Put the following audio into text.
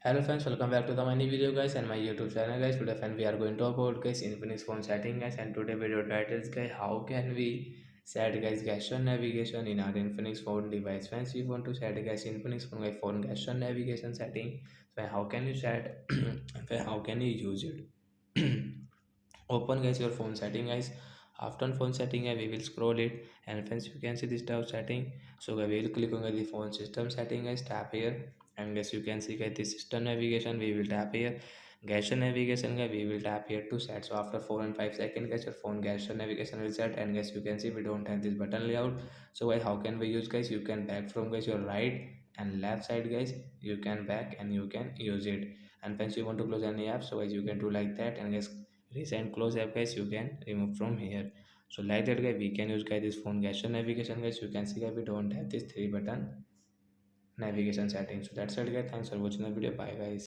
Hello friends, welcome back to the my new video guys and my YouTube channel guys. Today friend we are going to about guys infinix phone setting guys, and today video title is guys how can we set guys gesture navigation in our infinix phone device. Friends, we want to set guys infinix phone gesture navigation setting. So how can you set and how can you use it? Open guys your phone setting guys. After phone setting we will scroll it, and friends you can see this tab setting. So guys, we will click on the phone system setting guys, tap here, and guys you can see guys the system navigation we will tap here. Gesture navigation guys we will tap here to set. So after 4 and 5 seconds guys your phone gesture navigation will set, and guys you can see we don't have this button layout. So guys how can we use guys, you can back from guys your right and left side guys, you can back and you can use it. And friends you want to close any app, so guys you can do like that, and guys recent close app guys you can remove from here. So like that guys we can use guys this phone gesture navigation guys. You can see guys we don't have this three button navigation settings. So that's it guys, thanks for watching the video, bye guys.